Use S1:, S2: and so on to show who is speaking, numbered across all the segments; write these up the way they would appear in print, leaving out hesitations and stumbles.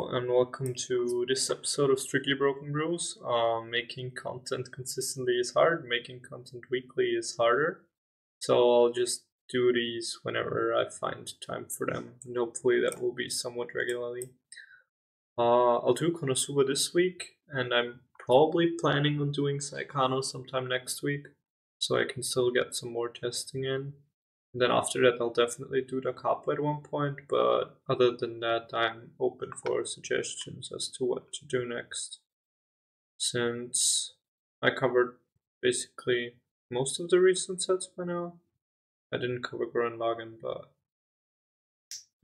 S1: Hello and welcome to this episode of Strictly Broken Brews. Making content consistently is hard, making content weekly is harder. So I'll just do these whenever I find time for them, and hopefully that will be somewhat regularly. I'll do Konosuba this week, and I'm probably planning on doing Saikano sometime next week, so I can still get some more testing in. And then after that, I'll definitely do the cup at one point, but other than that, I'm open for suggestions as to what to do next. Since I covered basically most of the recent sets by now, I didn't cover Gurren Lagann, but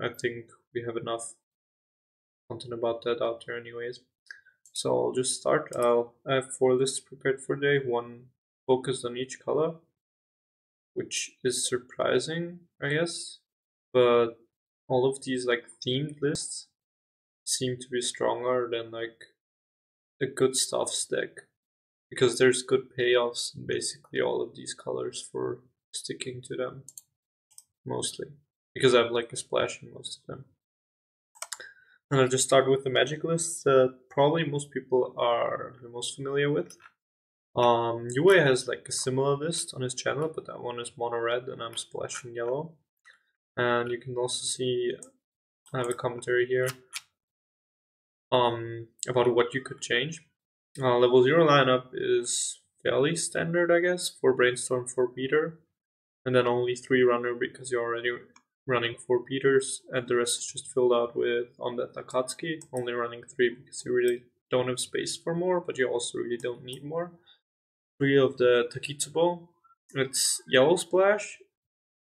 S1: I think we have enough content about that out there anyways. So I'll just start. I have 4 lists prepared for today, one focused on each color, which is surprising, I guess. But all of these like themed lists seem to be stronger than like a good stuffs deck, because there's good payoffs in basically all of these colors for sticking to them, mostly because I have like a splash in most of them. And I'll just start with the magic list that probably most people are the most familiar with. Yue has like a similar list on his channel, but that one is mono red and I'm splashing yellow. And you can also see I have a commentary here about what you could change. Level 0 lineup is fairly standard, I guess, for Brainstorm 4 Peter, and then only 3 runner because you're already running 4 Peters, and the rest is just filled out with Undead Akatsuki, only running 3 because you really don't have space for more, but you also really don't need more. 3 of the Takitsubo. It's yellow splash.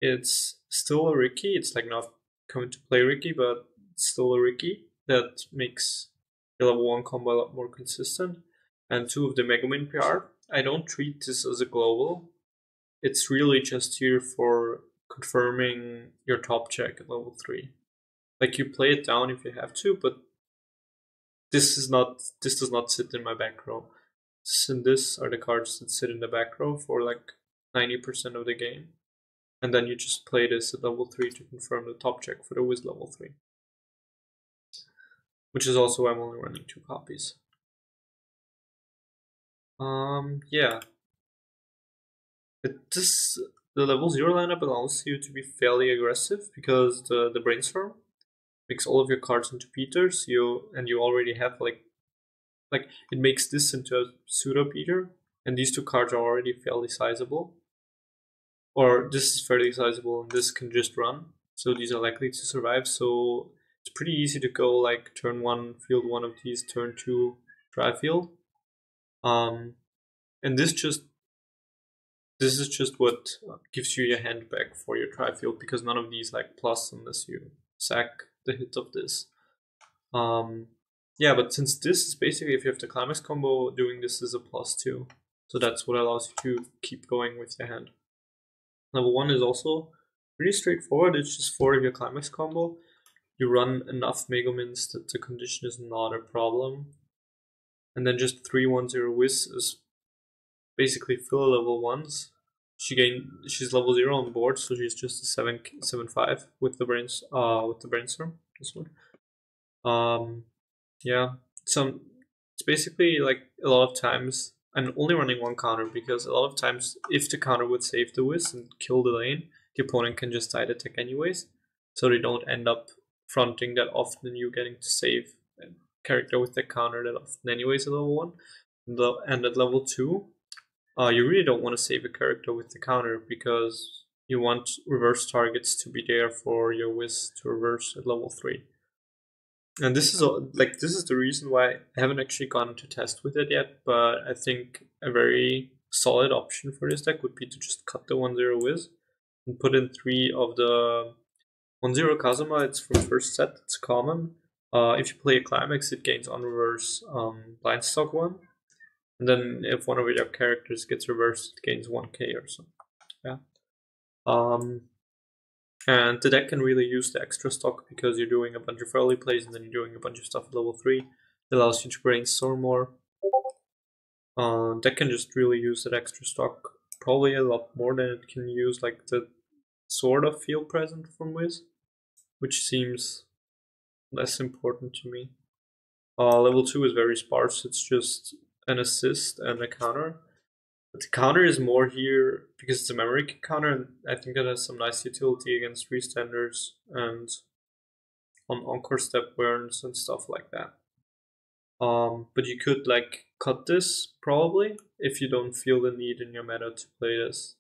S1: It's still a Ricky. It's like not coming to play Ricky, but it's still a Ricky that makes the level 1 combo a lot more consistent. And 2 of the Megumin PR. I don't treat this as a global. It's really just here for confirming your top check at level 3. Like, you play it down if you have to, but this does not sit in my back row. This are the cards that sit in the back row for like 90% of the game. And then you just play this at level 3 to confirm the top check for the Wiz level 3. Which is also why I'm only running 2 copies. Yeah. The level 0 lineup allows you to be fairly aggressive because the Brainstorm makes all of your cards into Peters, you already have like it makes this into a pseudo Peter, and these 2 cards are already fairly sizable. Or this is fairly sizable and this can just run, so these are likely to survive, so it's pretty easy to go like turn 1, field 1 of these, turn 2, try field. And this is just what gives you your hand back for your try field, because none of these like plus unless you sack the hit of this. Yeah, but since this is basically, if you have the climax combo, doing this is a +2. So that's what allows you to keep going with your hand. Level 1 is also pretty straightforward. It's just 4 of your climax combo. You run enough Megumins that the condition is not a problem. And then just 3-1-0 Wiz is basically filler level 1s. She's level 0 on board, so she's just a 7-5 with the brainstorm. This one. Yeah. So it's basically like a lot of times I'm only running 1 counter, because a lot of times if the counter would save the Wiz and kill the lane, the opponent can just side attack anyways. So they don't end up fronting that often and you getting to save a character with the counter that often anyways at level 1. And at level 2, you really don't want to save a character with the counter, because you want reverse targets to be there for your Wiz to reverse at level 3. And this is the reason why I haven't actually gone to test with it yet, but I think a very solid option for this deck would be to just cut the 1-0 Wiz and put in 3 of the 1-0 Kazuma. It's from first set, it's common. If you play a climax, it gains on reverse blind stock 1. And then if one of your characters gets reversed, it gains 1k or so. Yeah. And the deck can really use the extra stock because you're doing a bunch of early plays and then you're doing a bunch of stuff at level 3. It allows you to brainstorm more. Deck can just really use that extra stock probably a lot more than it can use like the sort of field present from Wiz, which seems less important to me. Level 2 is very sparse, it's just an assist and a counter. But the counter is more here because it's a memory counter, and I think it has some nice utility against restanders and on encore step burns and stuff like that. But you could like cut this probably if you don't feel the need in your meta to play this.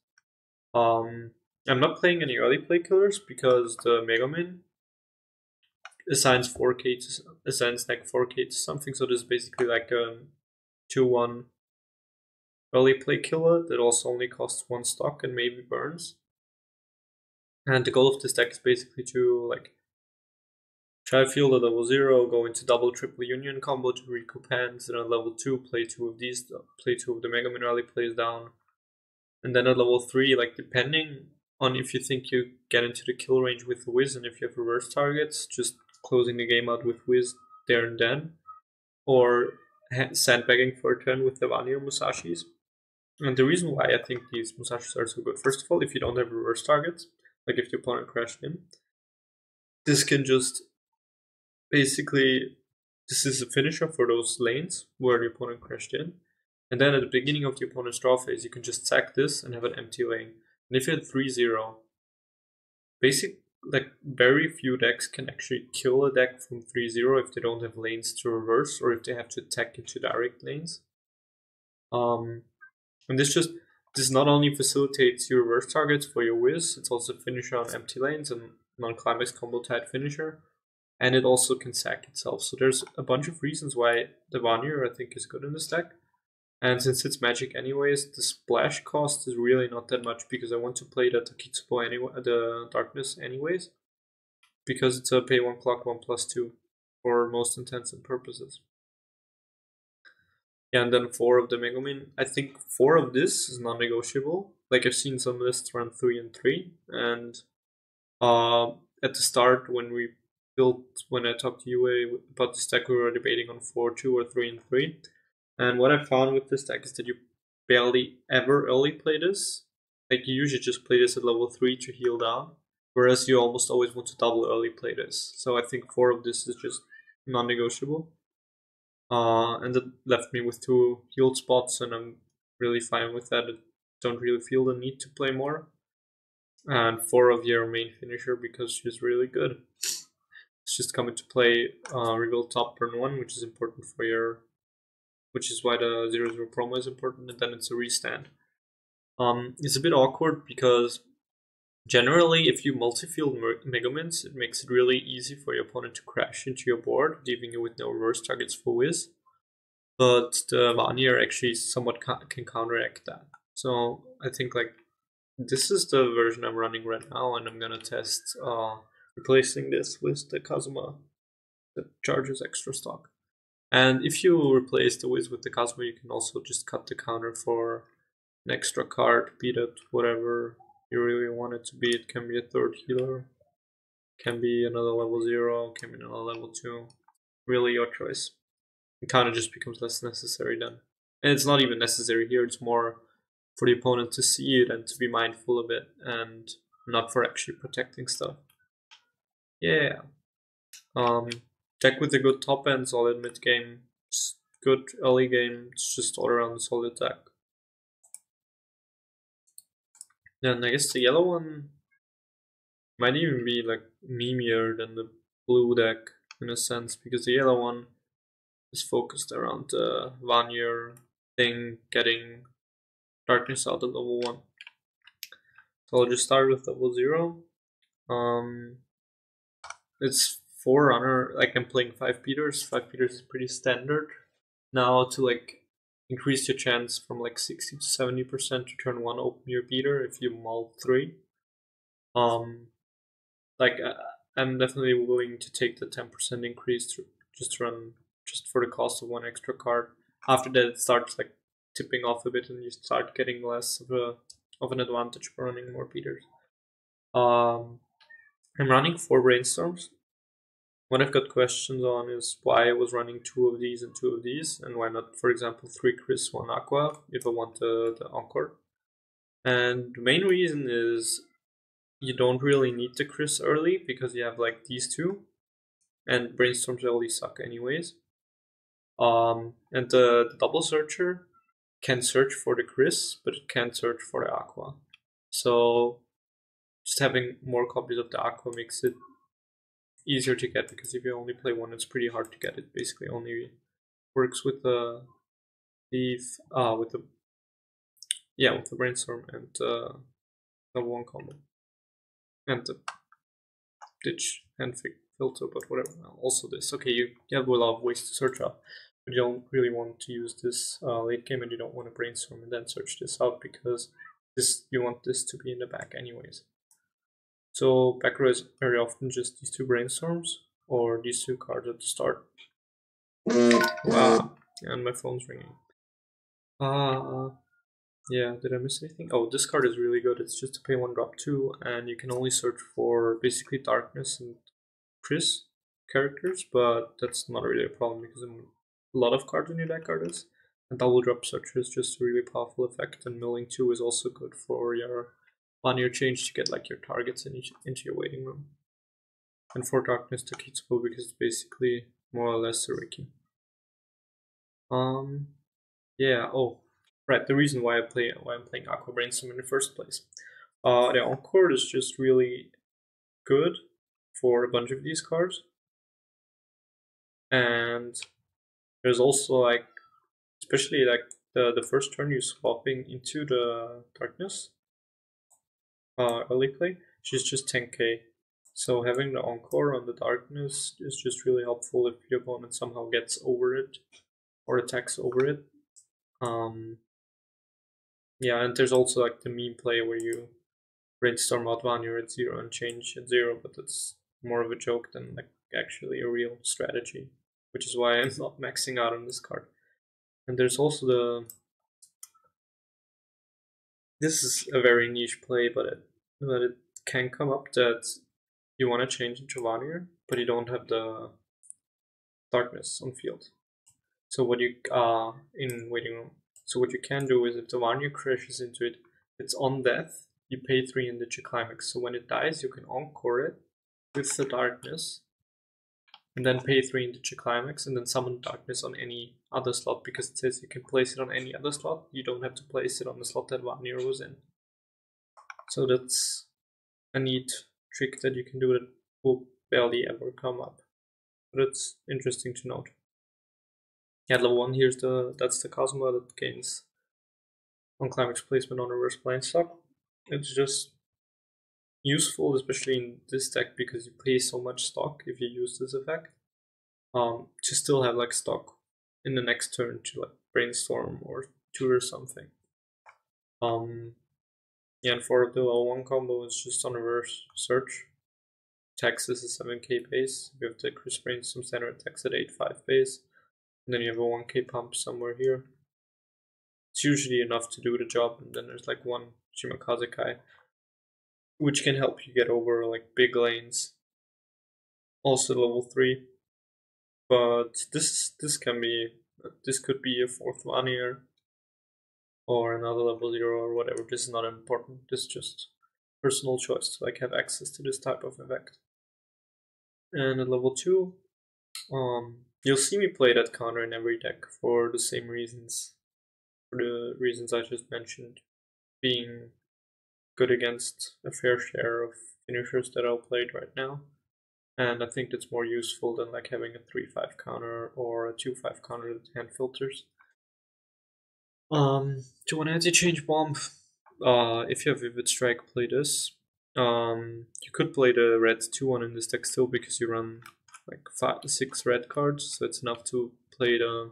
S1: I'm not playing any early play killers because the Megamin assigns 4k to assigns like 4k to something, so this is basically like a 2-1 early play killer that also only costs 1 stock and maybe burns. And the goal of this deck is basically to like try field at level 0, go into double triple union combo to recoup hands, and at level 2 play 2 of these, play 2 of the Megamin early plays down. And then at level 3, like depending on if you think you get into the kill range with the Wiz and if you have reverse targets, just closing the game out with Wiz there and then, or sandbagging for a turn with the Vanir Musashis. And the reason why I think these Musashis are so good, first of all, if you don't have reverse targets, like if the opponent crashed in, this can just basically, this is a finisher for those lanes where the opponent crashed in. And then at the beginning of the opponent's draw phase, you can just sack this and have an empty lane. And if you had 3-0, like very few decks can actually kill a deck from 3-0 if they don't have lanes to reverse or if they have to attack into direct lanes. And this not only facilitates your reverse targets for your Wiz, it's also a finisher on empty lanes and non-climax combo tied finisher. And it also can sack itself. So there's a bunch of reasons why the Vanir I think is good in this deck. And since it's magic anyways, the splash cost is really not that much because I want to play the Takitsubo anyway, the darkness anyways. Because it's a pay 1 clock 1+2 for most intents and purposes. Yeah, and then 4 of the Megumin. I think 4 of this is non-negotiable. Like I've seen some lists run 3 and 3, and at the start when I talked to you about this deck, we were debating on 4-2 or 3 and 3. And what I found with this deck is that you barely ever early play this. Like you usually just play this at level 3 to heal down, whereas you almost always want to double early play this. So I think 4 of this is just non-negotiable. And it left me with 2 healed spots, and I'm really fine with that. I don't really feel the need to play more. And 4 of your main finisher because she's really good. It's just coming to play reveal top turn 1, which is important for your, which is why the 0-0 promo is important, and then it's a restand. It's a bit awkward because generally if you multi-field Megamins, it makes it really easy for your opponent to crash into your board, leaving you with no reverse targets for Wiz. But the Vanir actually somewhat can counteract that. So I think like this is the version I'm running right now, and I'm gonna test replacing this with the Kazuma that charges extra stock. And if you replace the Wiz with the Kazuma, you can also just cut the counter for an extra card, beat it whatever you really want it to be. It can be a 3rd healer, can be another level 0, can be another level 2. Really your choice. It kind of just becomes less necessary then. And it's not even necessary here, it's more for the opponent to see it and to be mindful of it, and not for actually protecting stuff. Yeah. Deck with a good top end, solid mid game, good early game, it's just all around a solid deck. And I guess the yellow one might even be like memeier than the blue deck in a sense, because the yellow one is focused around the Vanir thing, getting darkness out at level 1. So I'll just start with level 0. It's 4 like I'm playing 5 beaters. 5 beaters is pretty standard now to like increase your chance from like 60 to 70% to turn 1 open your beater if you mull 3. Like I'm definitely willing to take the 10% increase to just run just for the cost of 1 extra card. After that, it starts like tipping off a bit, and you start getting less of an advantage for running more beaters. I'm running 4 brainstorms. What I've got questions on is why I was running 2 of these and 2 of these, and why not, for example, 3 Chris, 1 Aqua if I want the Encore. And the main reason is you don't really need the Chris early because you have like these 2, and brainstorms early suck anyways. And the double searcher can search for the Chris, but it can't search for the Aqua. So just having more copies of the Aqua makes it easier to get, because if you only play one, it's pretty hard to get. It basically only works with the with the brainstorm and level 1 combo and the ditch and filter, but whatever. Also this. Okay, you have a lot of ways to search up, but you don't really want to use this late game, and you don't want to brainstorm and then search this out, because you want this to be in the back anyways. So back row is very often just these two brainstorms or these two cards at the start. Wow, and my phone's ringing. Yeah, did I miss anything? Oh, this card is really good. It's just to pay 1, drop 2, and you can only search for basically Darkness and Chris characters, but that's not really a problem because a lot of cards in your deck are this. And double drop search is just a really powerful effect, and milling 2 is also good for your on-year change to get like your targets into your waiting room. And for Darkness to Kitsubo because it's basically more or less a Ricky. Yeah, oh, right, the reason why I'm playing Aqua Brainstorm in the first place. The Encore is just really good for a bunch of these cards. And there's also like, especially like the first turn you're swapping into the Darkness early play, she's just 10k. So having the Encore on the Darkness is just really helpful if your opponent somehow gets over it or attacks over it. Yeah, and there's also like the meme play where you brainstorm out Vanir at 0 and change at 0, but that's more of a joke than like actually a real strategy, which is why I'm not maxing out on this card. And there's also this is a very niche play, but it can come up that you want to change into Vanir, but you don't have the Darkness on field. So what you in waiting room. So what you can do is if the Vanir crashes into it, it's on death. You pay 3 in the climax. So when it dies, you can encore it with the Darkness, and then pay 3 in the climax, and then summon Darkness on any other slot, because it says you can place it on any other slot. You don't have to place it on the slot that Vanir was in. So that's a neat trick that you can do that will barely ever come up, but it's interesting to note. Yeah, level 1 that's the Konosuba that gains on climax placement on reverse blind stock. It's just useful, especially in this deck, because you pay so much stock if you use this effect. To still have like stock in the next turn to like brainstorm or tour or something. Yeah, and for the level 1 combo, it's just on reverse search. Attacks is a 7k base. You have the Chris Brainstorm standard attacks at 8.5 base. And then you have a 1k pump somewhere here. It's usually enough to do the job, and then there's like one Shimakaze Kai, which can help you get over like big lanes. Also level 3. But this could be a 4th Vanir or another level 0 or whatever. This is not important. This is just personal choice to like have access to this type of effect. And at level 2, you'll see me play that counter in every deck for the same reasons. For the reasons I just mentioned. Being good against a fair share of finishers that I'll play right now. And I think that's more useful than like having a 3-5 counter or a 2-5 counter that hand filters. To an anti-change bomb, if you have Vivid Strike, play this. You could play the red 2-1 in this deck still, because you run like 5-6 red cards, so it's enough to play the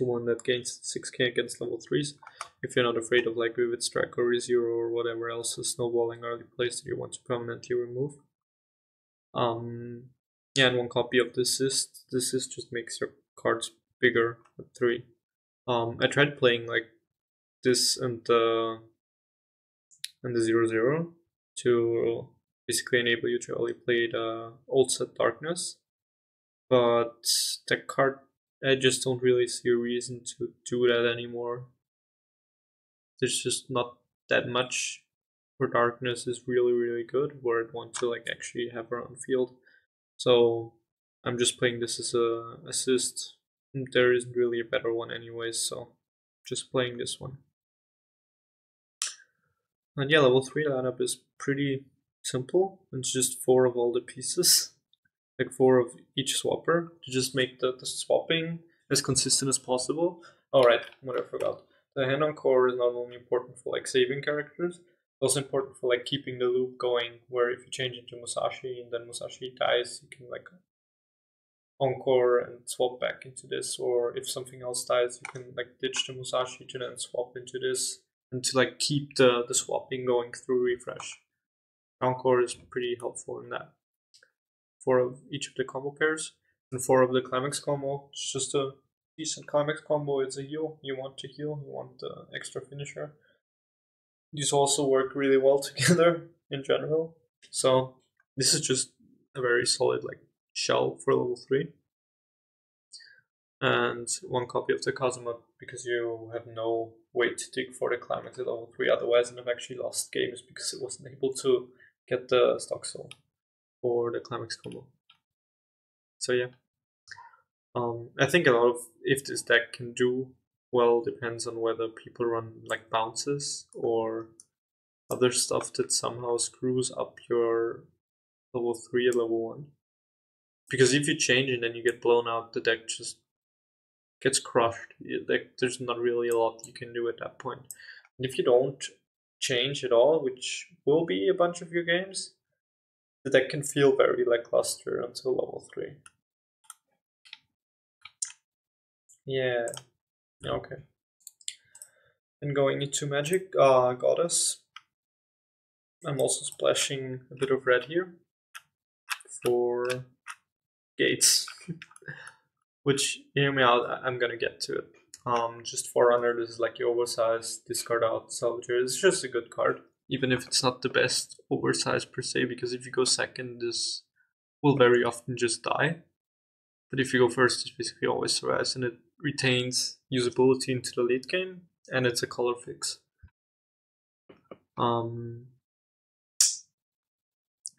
S1: 2-1 that gains 6k against level 3s. If you're not afraid of like Vivid Strike or Rezero or whatever else is snowballing early plays that you want to permanently remove. Yeah, and one copy of this is just makes your cards bigger at 3. I tried playing like this and the 0-0 to basically enable you to only play the old set Darkness, but that card, I just don't really see a reason to do that anymore. There's just not that much where Darkness is really, really good, where I'd want to like actually have her on field. So I'm just playing this as a assist There isn't really a better one anyways, so just playing this one. And yeah, level 3 lineup is pretty simple. It's just 4 of all the pieces, like 4 of each swapper, to just make the swapping as consistent as possible. Alright, what I forgot. The hand-on core is not only important for like saving characters, it's also important for like keeping the loop going, where if you change into Musashi and then Musashi dies, you can like encore and swap back into this, or if something else dies, you can like ditch the Musashi to then swap into this, and to like keep the swapping going through refresh. Encore is pretty helpful in that. 4 of each of the combo pairs, and 4 of the climax combo. It's just a decent climax combo. It's a heal. You want to heal, you want the extra finisher. These also work really well together in general. So this is just a very solid like shell for level 3. And 1 copy of the Kazuma, because you have no way to dig for the climax at level 3. Otherwise, I've actually lost games because it wasn't able to get the stock soul for the climax combo. So yeah, I think a lot of if this deck can do well depends on whether people run like bounces or other stuff that somehow screws up your level 3 or level 1. Because if you change and then you get blown out, the deck just gets crushed. Like there's not really a lot you can do at that point. And if you don't change at all, which will be a bunch of your games, the deck can feel very lackluster until level 3. Yeah. Okay. And going into Magic, Goddess. I'm also splashing a bit of red here for gates, which hear me out. I'm gonna get to it. Just Forerunner. This is like your oversized discard out Salvager. It's just a good card, even if it's not the best oversized per se. Because if you go second, this will very often just die. But if you go first, it basically always survives, and it retains usability into the late game, and it's a color fix.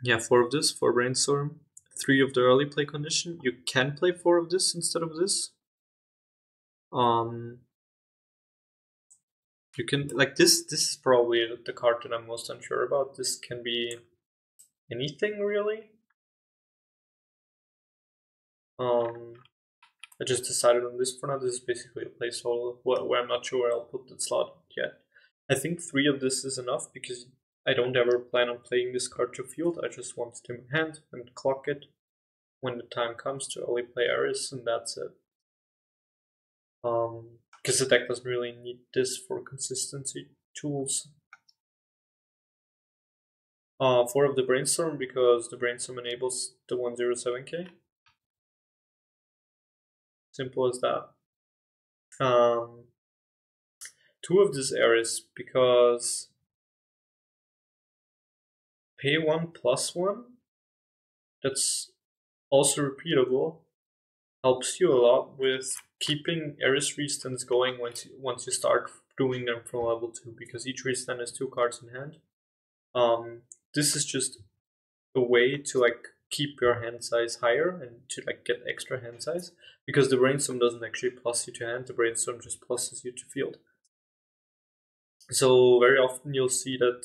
S1: Yeah, 4 of this for Brainstorm. 3 of the early play condition. You can play 4 of this instead of this. You can like this. This is probably the card that I'm most unsure about. This can be anything really. I just decided on this for now. This is basically a placeholder where I'm not sure where I'll put the slot yet. I think 3 of this is enough because I don't ever plan on playing this card to field. I just want it in my hand and clock it when the time comes to early play Ares, and that's it. Because the deck doesn't really need this for consistency tools. 4 of the Brainstorm, because the Brainstorm enables the 107k. Simple as that. 2 of this Ares, because pay 1 plus 1, that's also repeatable, helps you a lot with keeping Ares restands going once you start doing them from level 2, because each restand has 2 cards in hand. This is just a way to like keep your hand size higher and to like get extra hand size, because the Brainstorm doesn't actually plus you to hand, the Brainstorm just pluses you to field. So very often you'll see that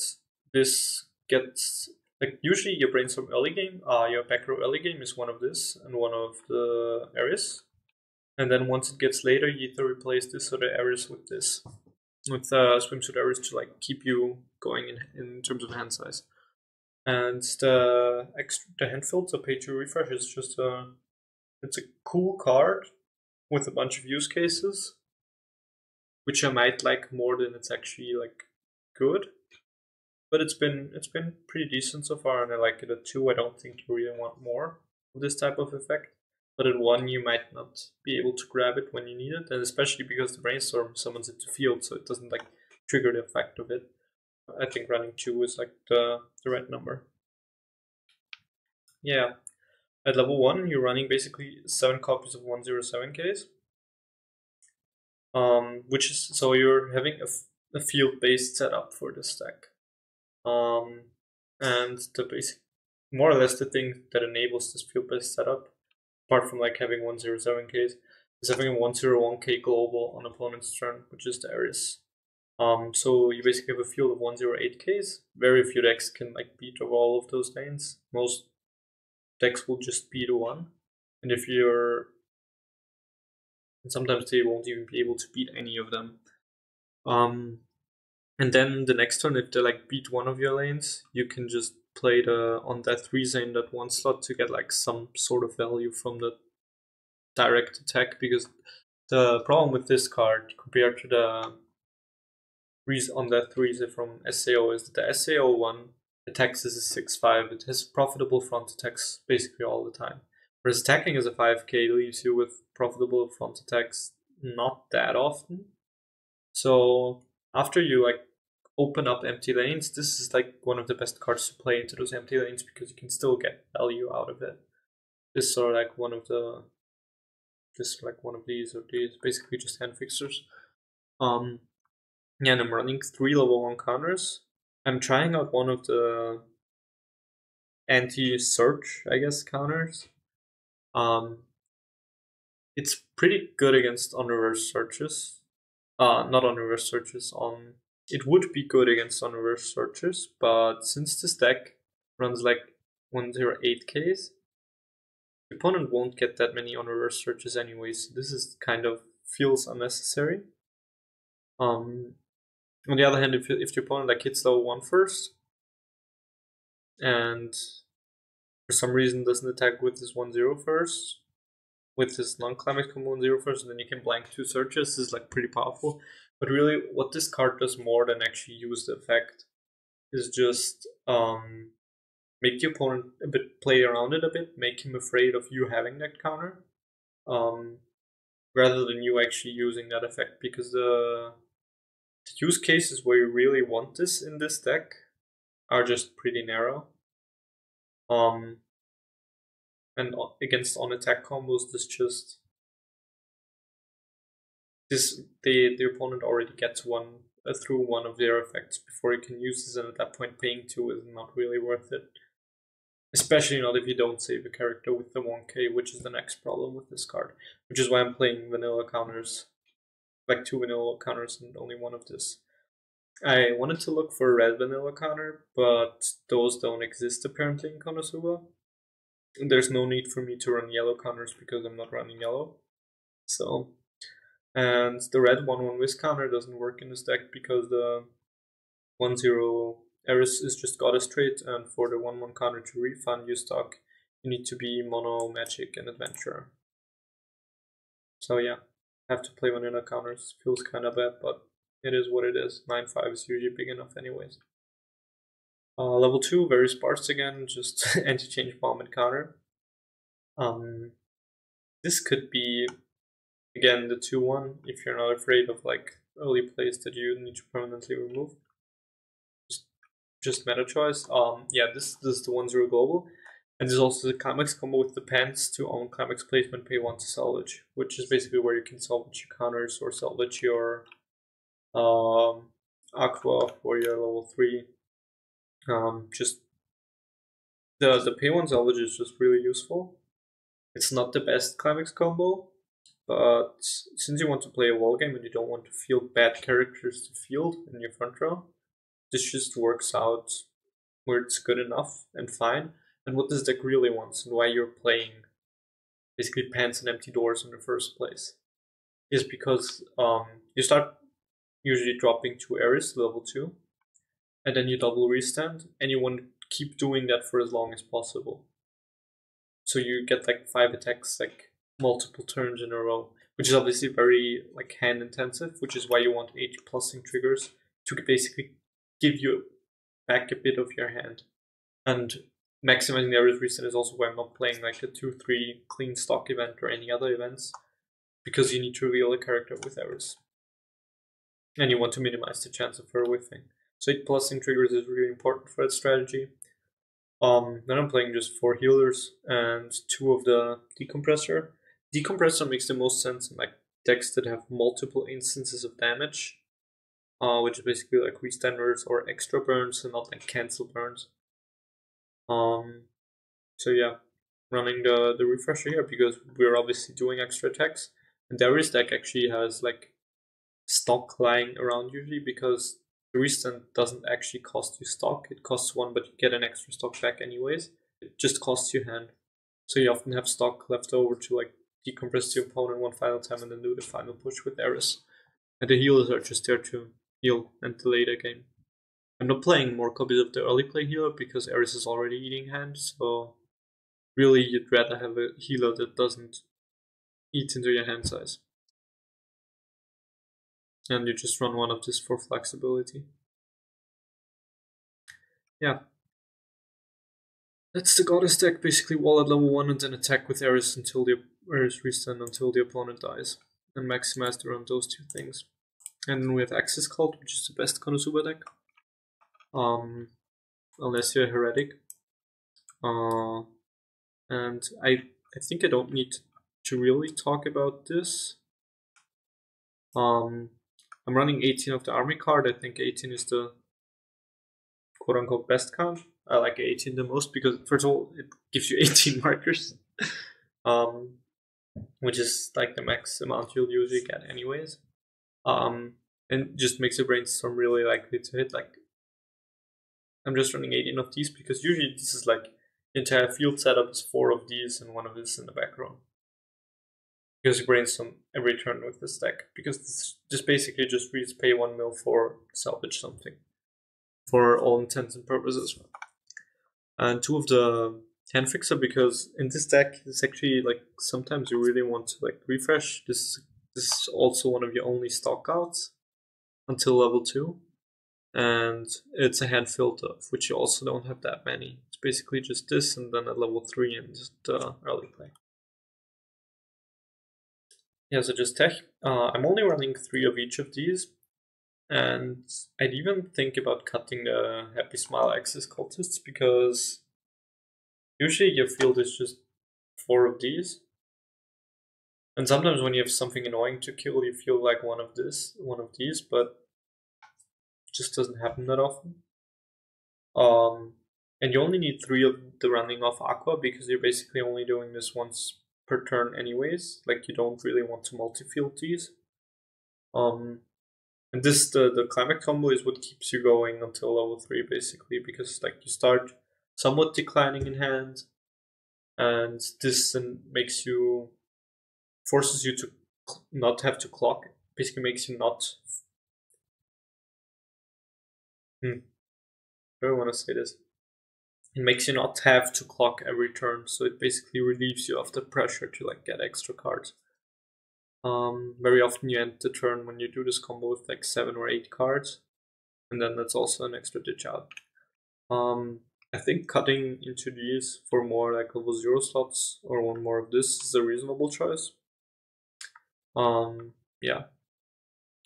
S1: this gets like usually your Brainstorm early game, your back row early game is one of this and one of the Ares. And then once it gets later, you either replace this or the Ares with this, with Swimsuit Ares to like keep you going in terms of hand size. And the hand field, so pay 2 refresh, is just it's a cool card with a bunch of use cases, which I might like more than it's actually like good. But it's been pretty decent so far, and I like it at 2. I don't think you really want more of this type of effect. But at 1, you might not be able to grab it when you need it, and especially because the Brainstorm summons it to field, so it doesn't like trigger the effect of it. I think running 2 is like the right number. Yeah, at level 1, you're running basically 7 copies of 107Ks. Which is, so you're having a field-based setup for this deck. And the basic, more or less the thing that enables this field-based setup, apart from like having 107Ks, is having a 101k global on opponent's turn, which is the Ares. So you basically have a field of 108ks. Very few decks can like beat over all of those lanes. Most decks will just beat one, and sometimes they won't even be able to beat any of them. And then the next turn, if they like beat one of your lanes, you can just play on that 3 in that 1 slot to get like some sort of value from the direct attack, because the problem with this card compared to the on that 3 from SAO is that the SAO one attacks as a 6/5. It has profitable front attacks basically all the time. Whereas attacking as a 5k leaves you with profitable front attacks not that often. So after you like open up empty lanes, this is like one of the best cards to play into those empty lanes because you can still get value out of it. This is sort of like one of these, or these, basically just hand fixers. Yeah, and I'm running 3 level 1 counters. I'm trying out one of the anti-search, I guess, counters. It's pretty good against on reverse searches. Not on reverse searches, it would be good against on reverse searches, but since this deck runs like 108ks, the opponent won't get that many on reverse searches anyway, so this is kind of feels unnecessary. On the other hand, if the opponent like hits level 1 first, and for some reason doesn't attack with this 1/0 first, with this non-climax combo 1/0 first, and then you can blank 2 searches, this is like pretty powerful. But really, what this card does more than actually use the effect is just make the opponent a bit play around it a bit, make him afraid of you having that counter, rather than you actually using that effect, because the use cases where you really want this in this deck are just pretty narrow. And against on attack combos, the opponent already gets one through one of their effects before you can use this, and at that point paying 2 is not really worth it. Especially not if you don't save a character with the 1k, which is the next problem with this card. Which is why I'm playing vanilla counters. Like 2 vanilla counters and only one of this. I wanted to look for a red vanilla counter, but those don't exist apparently in Konosuba. There's no need for me to run yellow counters because I'm not running yellow. So, and the red 1/1 whiz counter doesn't work in this deck because the 1/0 Eris is just goddess trait, and for the 1/1 counter to refund you stock, you need to be mono, magic, and adventurer. So yeah, have to play vanilla counters. Feels kind of bad, but it is what it is. 9/5 is usually big enough anyways. Level 2, very sparse again, just anti-change bomb and counter. This could be, again, the 2/1 if you're not afraid of like early plays that you need to permanently remove. Just meta choice. Yeah, this is the 1/0 global. And there's also the climax combo with the pants to own climax placement, pay 1 to salvage, which is basically where you can salvage your counters or salvage your aqua for your level 3. Just the pay 1 salvage is just really useful. It's not the best climax combo, but since you want to play a wall game and you don't want to field bad characters to field in your front row, this just works out where it's good enough and fine. And what this deck really wants, and why you're playing basically pants and empty doors in the first place, is because you start usually dropping 2 Ares level 2, and then you double restand, and you want to keep doing that for as long as possible. So you get like 5 attacks like multiple turns in a row, which is obviously very like hand intensive, which is why you want 8 plusing triggers to basically give you back a bit of your hand. And maximizing the average reset is also why I'm not playing like a 2/3 clean stock event or any other events, because you need to reveal a character with errors. And you want to minimize the chance of her whiffing. So 8 plusing triggers is really important for that strategy. Then I'm playing just 4 healers and 2 of the decompressor. Decompressor makes the most sense in like decks that have multiple instances of damage, which is basically like restanders or extra burns and not like cancel burns. So yeah, running the refresher here because we're obviously doing extra attacks. And Darius deck actually has like stock lying around usually, because the restant doesn't actually cost you stock. It costs 1, but you get an extra stock back anyways. It just costs you hand. So you often have stock left over to like decompress the opponent one final time and then do the final push with Eris. And the healers are just there to heal and delay the game. I'm not playing more copies of the early play healer because Eris is already eating hand, so really you'd rather have a healer that doesn't eat into your hand size. And you just run one of these for flexibility. Yeah. That's the goddess deck, basically wall at level 1 and then attack with Eris until the Eris restand until the opponent dies. And maximized around those two things. And then we have Axis Cult, which is the best Konosuba deck. Unless you're a heretic. And I think I don't need to really talk about this. I'm running 18 of the army card. I think 18 is the quote-unquote best count. I like 18 the most because, first of all, it gives you 18 markers, which is like the max amount you'll usually get anyways. And just makes your brainstorm really likely to hit. Like, I'm just running 18 of these because usually this is like the entire field setup is 4 of these and 1 of this in the background. Because you brainstorm every turn with this deck. Because this just basically just reads pay 1 mil for salvage something. For all intents and purposes. And 2 of the hand fixer, because in this deck it's actually like sometimes you really want to like refresh. This is also one of your only stock outs until level 2. And it's a hand filter, of which you also don't have that many. It's basically just this and then at level 3 and just early play. Yeah, so just tech. I'm only running 3 of each of these. And I'd even think about cutting the Happy Smile Axis cultists, because usually your field is just 4 of these. And sometimes when you have something annoying to kill, you feel like one of these, but it just doesn't happen that often. And you only need 3 of the running off Aqua, because you're basically only doing this once per turn anyways. Like, you don't really want to multi-field these. And this, the climate combo is what keeps you going until level 3, basically, because like you start somewhat declining in hand, and this then forces you to not have to clock. Basically makes you not... I don't want to say this. It makes you not have to clock every turn, so it basically relieves you of the pressure to like get extra cards. Very often you end the turn when you do this combo with like 7 or 8 cards, and then that's also an extra ditch out. I think cutting into these for more like level 0 slots or 1 more of this is a reasonable choice. Yeah,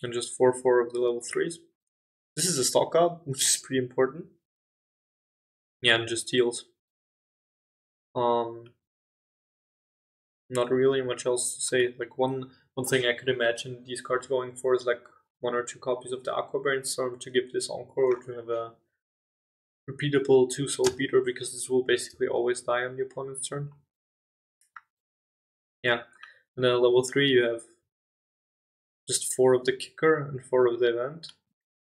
S1: and just 4 of the level 3s. This is a stock out, which is pretty important. Yeah, and just heals. Not really much else to say. Like one thing I could imagine these cards going for is like 1 or 2 copies of the Aqua Brainstorm to give this Encore, or to have a repeatable 2 Soul Beater, because this will basically always die on the opponent's turn. Yeah, and then at level 3 you have just 4 of the Kicker and 4 of the Event.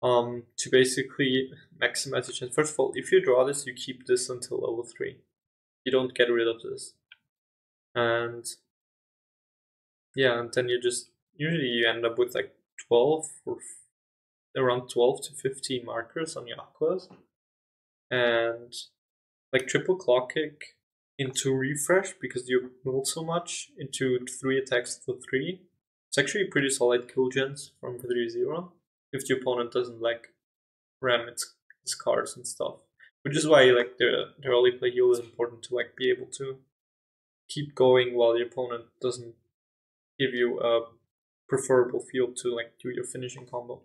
S1: To basically maximize your chance. First of all, if you draw this, you keep this until level 3. You don't get rid of this. And yeah, and then you just, usually you end up with like 12 or around 12 to 15 markers on your Aquas. And like triple clock kick into refresh, because you roll so much, into 3 attacks for 3. It's actually a pretty solid kill gens from 3-0 if the opponent doesn't like ram its cards and stuff. Which is why like the early play heal is important, to like be able to keep going while the opponent doesn't give you a preferable field to like do your finishing combo.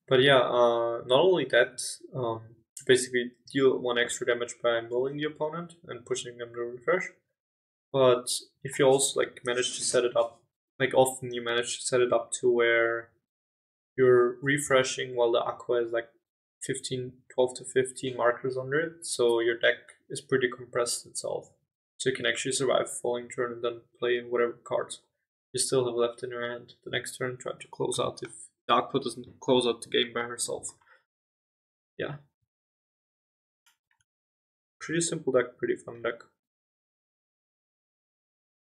S1: But yeah, not only that, basically deal 1 extra damage by milling the opponent and pushing them to refresh. But if you also like manage to set it up, like often you manage to set it up to where you're refreshing while the Aqua is like 12 to 15 markers under it, so your deck is pretty compressed itself. So you can actually survive falling turn and then play whatever cards you still have left in your hand. The next turn, try to close out if Darkwood doesn't close out the game by herself. Yeah. Pretty simple deck, pretty fun deck.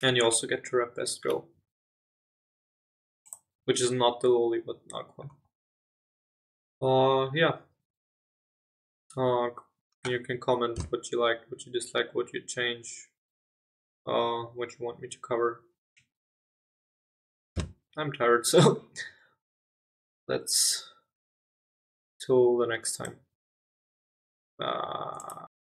S1: And you also get to rep Best Go, which is not the lowly but Aqua. Yeah. You can comment what you like, what you dislike, what you change, what you want me to cover. I'm tired, so let's till the next time.